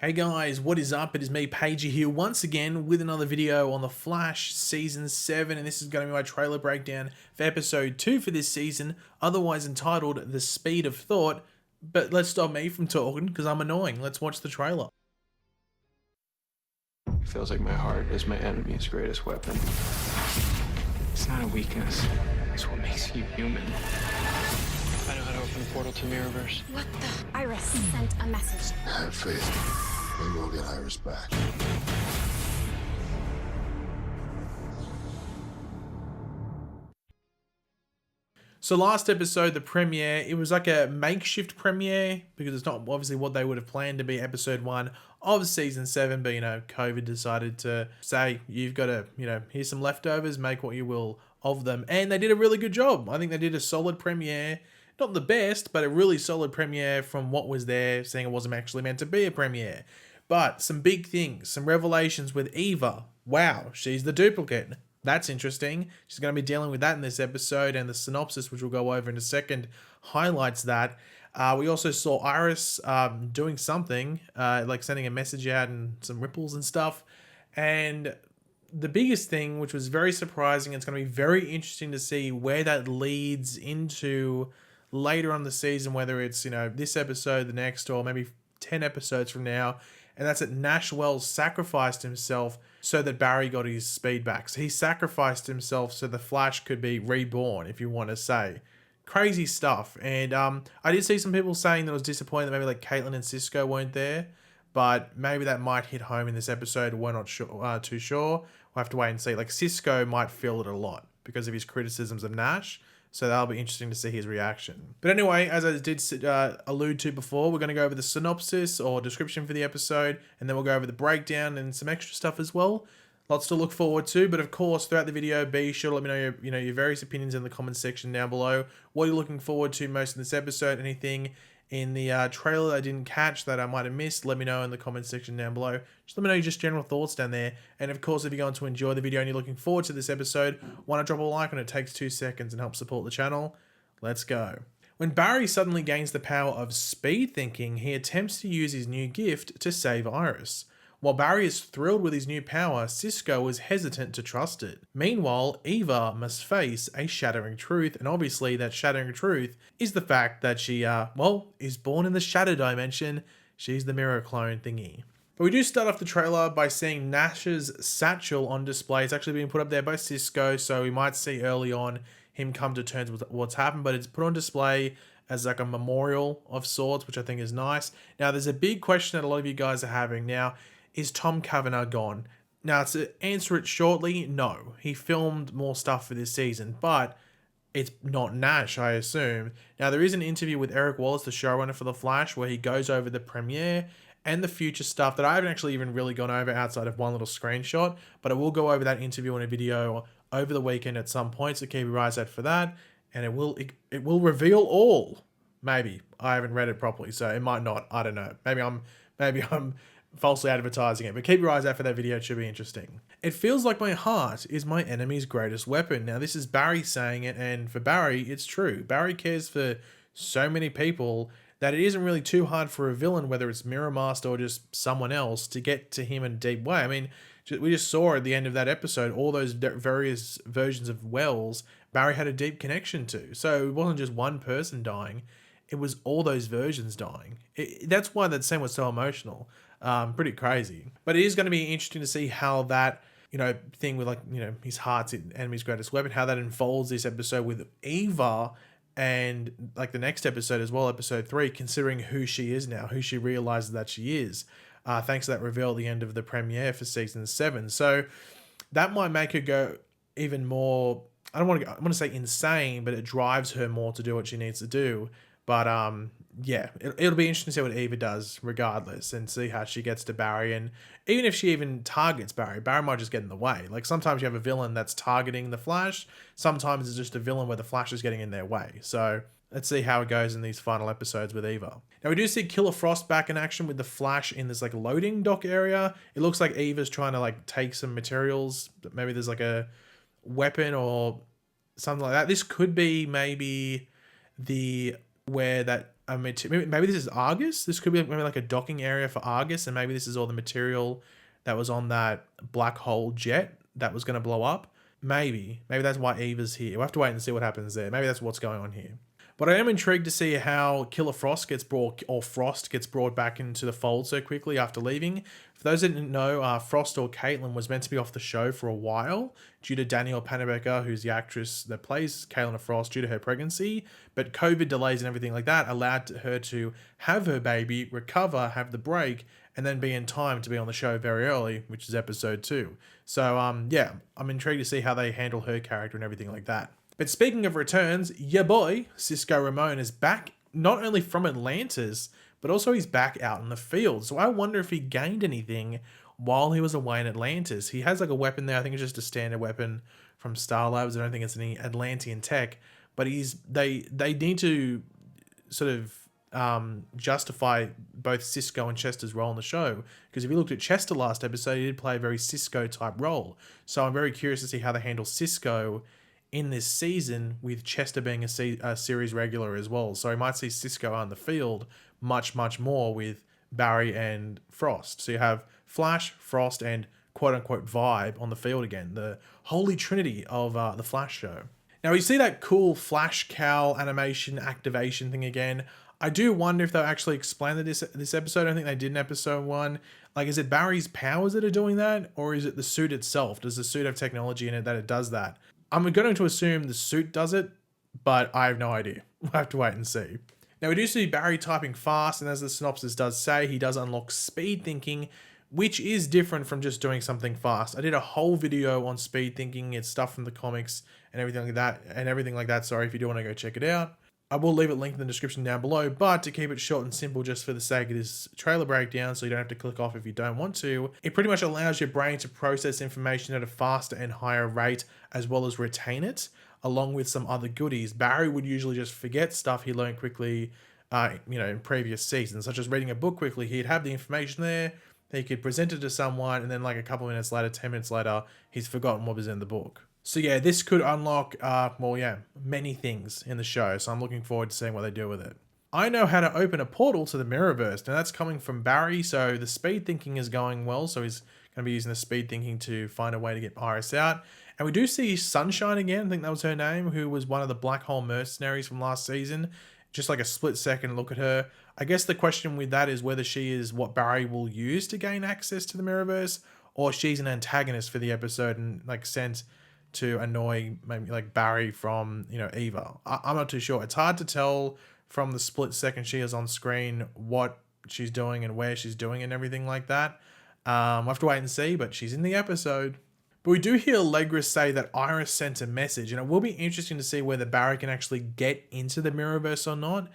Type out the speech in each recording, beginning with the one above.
Hey guys, what is up? It is me, Pagey, here once again with another video on The Flash Season 7, and this is going to be my trailer breakdown for Episode 2 for this season, otherwise entitled The Speed of Thought. But let's stop me from talking, because I'm annoying. Let's watch the trailer. It feels like my heart is my enemy's greatest weapon. It's not a weakness. It's what makes you human. I know how to open a portal to Mirrorverse. What the? Iris sent a message. Have faith. Maybe we'll get Iris back. So last episode, the premiere, it was like a makeshift premiere because it's not obviously what they would have planned to be episode 1 of season 7. But, COVID decided to say, you've got to, here's some leftovers, make what you will of them. And they did a really good job. I think they did a solid premiere. Not the best, but a really solid premiere from what was there, seeing it wasn't actually meant to be a premiere. But some big things, some revelations with Eva. Wow, she's the duplicate. That's interesting. She's going to be dealing with that in this episode, and the synopsis, which we'll go over in a second, highlights that. We also saw Iris doing something, like sending a message out and some ripples and stuff. And the biggest thing, which was very surprising, it's going to be very interesting to see where that leads into later on the season, whether it's, this episode, the next, or maybe 10 episodes from now. And that's that Nash Wells sacrificed himself so that Barry got his speed back. So he sacrificed himself so the Flash could be reborn, if you want to say. Crazy stuff. And I did see some people saying that it was disappointing that maybe like Caitlin and Cisco weren't there. But maybe that might hit home in this episode. We're not too sure. We'll have to wait and see. Like Cisco might feel it a lot because of his criticisms of Nash. So that'll be interesting to see his reaction. But anyway, as I did allude to before, we're going to go over the synopsis or description for the episode, and then we'll go over the breakdown and some extra stuff as well. Lots to look forward to, but of course, throughout the video, be sure to let me know your various opinions in the comments section down below. What are you looking forward to most in this episode? Anything in the trailer I didn't catch that I might have missed, let me know in the comments section down below. Just let me know your just general thoughts down there. And of course, if you're going to enjoy the video and you're looking forward to this episode, why not drop a like on it? It takes 2 seconds and helps support the channel. Let's go. When Barry suddenly gains the power of speed thinking, he attempts to use his new gift to save Iris. While Barry is thrilled with his new power, Cisco is hesitant to trust it. Meanwhile, Eva must face a shattering truth, and obviously that shattering truth is the fact that she, is born in the shadow dimension. She's the mirror clone thingy. But we do start off the trailer by seeing Nash's satchel on display. It's actually being put up there by Cisco, so we might see early on him come to terms with what's happened, but it's put on display as like a memorial of sorts, which I think is nice. Now, there's a big question that a lot of you guys are having. Now, is Tom Cavanagh gone? Now, to answer it shortly, no. He filmed more stuff for this season, but it's not Nash, I assume. Now, there is an interview with Eric Wallace, the showrunner for The Flash, where he goes over the premiere and the future stuff that I haven't actually even really gone over outside of one little screenshot, but I will go over that interview in a video over the weekend at some point, so keep your eyes out for that, and it will reveal all. Maybe. I haven't read it properly, so it might not. I don't know. Maybe I'm falsely advertising it, but keep your eyes out for that video. It should be interesting. It feels like my heart is my enemy's greatest weapon. Now, this is Barry saying it, and for Barry, it's true. Barry cares for so many people that it isn't really too hard for a villain, whether it's Mirror Master or just someone else, to get to him in a deep way. I mean, we just saw at the end of that episode, all those various versions of Wells, Barry had a deep connection to. So it wasn't just one person dying, it was all those versions dying. That's why that scene was so emotional. Pretty crazy. But it is going to be interesting to see how that, thing with his heart's enemy's greatest weapon, how that unfolds this episode with Eva and like the next episode as well, episode 3, considering who she is now, who she realizes that she is, thanks to that reveal at the end of the premiere for season 7. So that might make her go even more, I want to say insane, but it drives her more to do what she needs to do. But yeah, it'll be interesting to see what Eva does regardless, and see how she gets to Barry. And even if she even targets Barry, Barry might just get in the way. Like sometimes you have a villain that's targeting the Flash. Sometimes it's just a villain where the Flash is getting in their way. So let's see how it goes in these final episodes with Eva. Now we do see Killer Frost back in action with the Flash in this like loading dock area. It looks like Eva's trying to like take some materials. Maybe there's like a weapon or something like that. This could be maybe the where that maybe this is Argus. This could be maybe like a docking area for Argus, and maybe this is all the material that was on that black hole jet that was going to blow up. Maybe that's why Eva's here. We'll have to wait and see what happens there. Maybe that's what's going on here. But I am intrigued to see how Killer Frost gets brought, or Frost gets brought back into the fold so quickly after leaving. For those that didn't know, Frost, or Caitlin, was meant to be off the show for a while due to Danielle Panabaker, who's the actress that plays Caitlin Frost, due to her pregnancy. But COVID delays and everything like that allowed her to have her baby, recover, have the break, and then be in time to be on the show very early, which is episode 2. So, yeah, I'm intrigued to see how they handle her character and everything like that. But speaking of returns, your boy, Cisco Ramon, is back not only from Atlantis, but also he's back out in the field. So I wonder if he gained anything while he was away in Atlantis. He has like a weapon there. I think it's just a standard weapon from Star Labs. I don't think it's any Atlantean tech. But they need to sort of justify both Cisco and Chester's role in the show. Because if you looked at Chester last episode, he did play a very Cisco type role. So I'm very curious to see how they handle Cisco in this season, with Chester being a series regular as well. So we might see Cisco on the field much more with Barry and Frost. So you have Flash, Frost, and quote-unquote Vibe on the field again. The holy trinity of the Flash show. Now we see that cool Flash cowl animation activation thing again. I do wonder if they'll actually explain this episode. I don't think they did in episode 1. Like, is it Barry's powers that are doing that? Or is it the suit itself? Does the suit have technology in it that it does that? I'm going to assume the suit does it, but I have no idea. We'll have to wait and see. Now, we do see Barry typing fast, and as the synopsis does say, he does unlock speed thinking, which is different from just doing something fast. I did a whole video on speed thinking. It's stuff from the comics and everything like that. Sorry, if you do want to go check it out. I will leave it linked in the description down below, but to keep it short and simple just for the sake of this trailer breakdown, so you don't have to click off if you don't want to, it pretty much allows your brain to process information at a faster and higher rate, as well as retain it, along with some other goodies. Barry would usually just forget stuff he learned quickly, in previous seasons, such as reading a book quickly. He'd have the information there, he could present it to someone, and then like a couple minutes later, 10 minutes later, he's forgotten what was in the book. So yeah, this could unlock, many things in the show. So I'm looking forward to seeing what they do with it. I know how to open a portal to the Mirrorverse. Now that's coming from Barry. So the speed thinking is going well. So he's going to be using the speed thinking to find a way to get Iris out. And we do see Sunshine again. I think that was her name, who was one of the Black Hole mercenaries from last season. Just like a split second look at her. I guess the question with that is whether she is what Barry will use to gain access to the Mirrorverse, or she's an antagonist for the episode and like sent to annoy maybe like Barry from, Eva. I'm not too sure. It's hard to tell from the split second she is on screen what she's doing and where she's doing and everything like that. We'll have to wait and see, but she's in the episode. But we do hear Allegra say that Iris sent a message, and it will be interesting to see whether Barry can actually get into the Mirrorverse or not.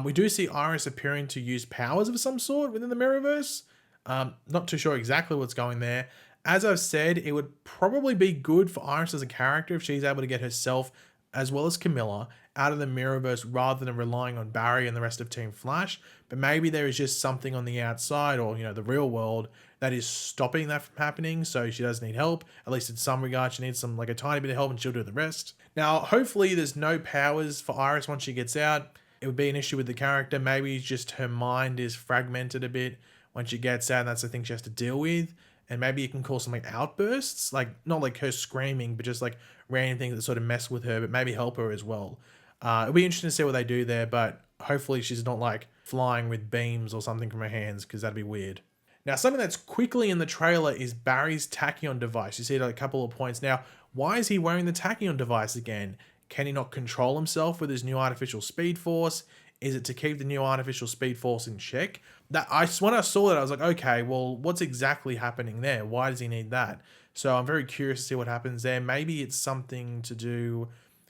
We do see Iris appearing to use powers of some sort within the Mirrorverse. Not too sure exactly what's going there. As I've said, it would probably be good for Iris as a character if she's able to get herself, as well as Camilla, out of the Mirrorverse rather than relying on Barry and the rest of Team Flash. But maybe there is just something on the outside, or, the real world, that is stopping that from happening. So she does need help, at least in some regard. She needs a tiny bit of help, and she'll do the rest. Now, hopefully there's no powers for Iris once she gets out. It would be an issue with the character. Maybe just her mind is fragmented a bit when she gets out, and that's the thing she has to deal with. And maybe it can cause some outbursts, like not like her screaming, but just like random things that sort of mess with her, but maybe help her as well. It'll be interesting to see what they do there, but hopefully she's not like flying with beams or something from her hands, because that'd be weird. Now, something that's quickly in the trailer is Barry's Tachyon device. You see it at a couple of points. Now, why is he wearing the Tachyon device again? Can he not control himself with his new artificial Speedforce? Is it to keep the new artificial Speedforce in check? When I saw that, I was like, okay, well, what's exactly happening there? Why does he need that? So I'm very curious to see what happens there. Maybe it's something to do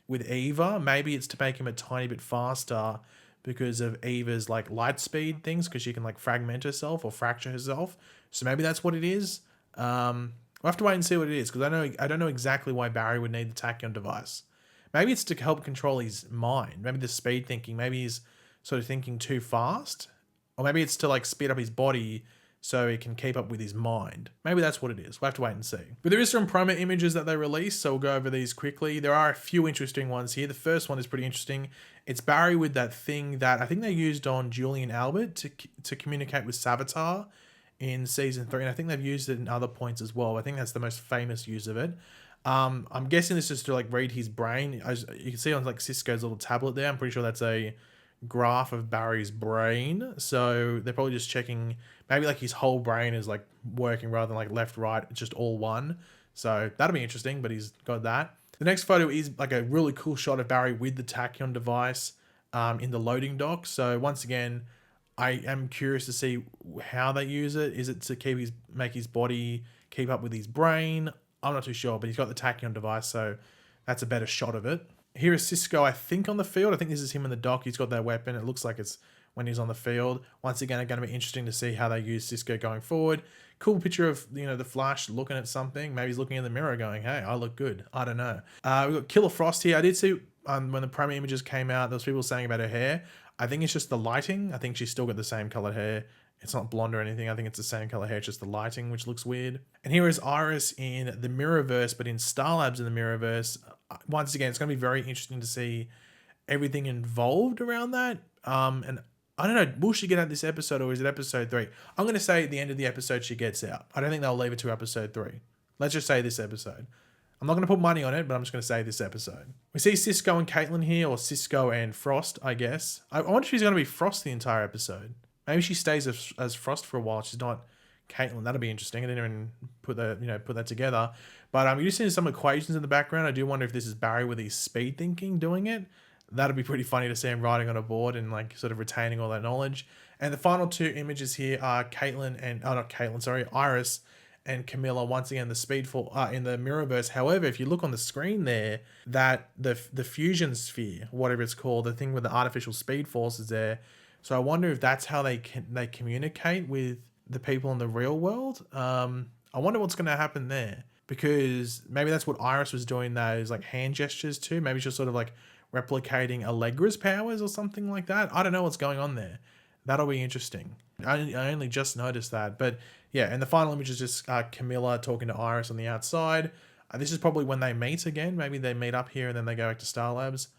with Eva. Maybe it's to make him a tiny bit faster because of Eva's light speed things, because she can fragment herself or fracture herself. So maybe that's what it is. We'll have to wait and see what it is, because I don't know exactly why Barry would need the Tachyon device. Maybe it's to help control his mind. Maybe the speed thinking. Maybe he's sort of thinking too fast. Or maybe it's to speed up his body so he can keep up with his mind. Maybe that's what it is. We'll have to wait and see. But there is some promo images that they released, so we'll go over these quickly. There are a few interesting ones here. The first one is pretty interesting. It's Barry with that thing that I think they used on Julian Albert to communicate with Savitar in season 3, and I think they've used it in other points as well. I think that's the most famous use of it. I'm guessing this is to like read his brain. As you can see on like Cisco's little tablet there, I'm pretty sure that's a graph of Barry's brain. So they're probably just checking, maybe like his whole brain is like working rather than like left, right, just all one. So that'll be interesting, but he's got that. The next photo is like a really cool shot of Barry with the Tachyon device in the loading dock. So once again, I am curious to see how they use it. Is it to make his body keep up with his brain? I'm not too sure, but he's got the Tachyon device, so that's a better shot of it. Here is Cisco, I think, on the field. I think this is him in the dock. He's got that weapon. It looks like it's when he's on the field. Once again, it's going to be interesting to see how they use Cisco going forward. Cool picture of, you know, the Flash looking at something. Maybe he's looking in the mirror going, hey, I look good. I don't know. We've got Killer Frost here. I did see when the promo images came out, there was people saying about her hair. I think it's just the lighting. I think she's still got the same colored hair. It's not blonde or anything. I think it's the same color hair, it's just the lighting, which looks weird. And here is Iris in the Mirrorverse, but in Star Labs in the Mirrorverse. Once again, it's going to be very interesting to see everything involved around that. And I don't know, will she get out this episode or is it episode 3? I'm going to say at the end of the episode she gets out. I don't think they'll leave it to episode 3. Let's just say this episode. I'm not going to put money on it, but I'm just going to say this episode. We see Cisco and Caitlin here, or Cisco and Frost, I guess. I wonder if she's going to be Frost the entire episode. Maybe she stays as Frost for a while. She's not Caitlin. That'll be interesting. I didn't even put that together. But you're seeing some equations in the background. I do wonder if this is Barry with his speed thinking doing it. That'd be pretty funny to see him writing on a board and like sort of retaining all that knowledge. And the final two images here are Iris and Camilla. Once again, the Speedforce in the Mirrorverse. However, if you look on the screen there, that the fusion sphere, whatever it's called, the thing with the artificial Speedforce is there. So I wonder if that's how they communicate with the people in the real world. I wonder what's going to happen there, because maybe that's what Iris was doing, those like hand gestures too. Maybe she's sort of like replicating Allegra's powers or something like that. I don't know what's going on there. That'll be interesting. I only just noticed that. But yeah, and the final image is just Camilla talking to Iris on the outside. This is probably when they meet again. Maybe they meet up here and then they go back to Star Labs.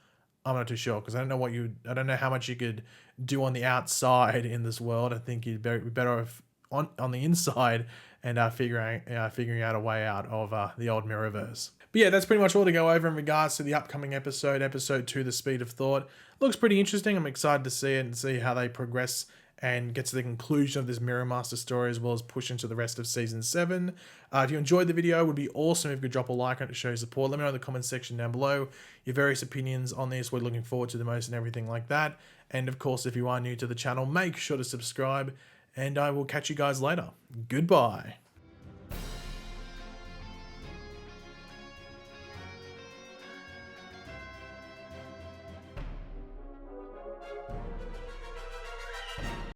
I'm not too sure, because I don't know how much you could do on the outside in this world. I think you'd be better off on the inside and figuring out a way out of the old Mirrorverse. But yeah, that's pretty much all to go over in regards to the upcoming episode 2, The Speed of Thought. Looks pretty interesting. I'm excited to see it and see how they progress and get to the conclusion of this Mirror Master story, as well as push into the rest of Season 7. If you enjoyed the video, it would be awesome if you could drop a like on it to show your support. Let me know in the comments section down below your various opinions on this. We're looking forward to the most and everything like that. And of course, if you are new to the channel, make sure to subscribe, and I will catch you guys later. Goodbye.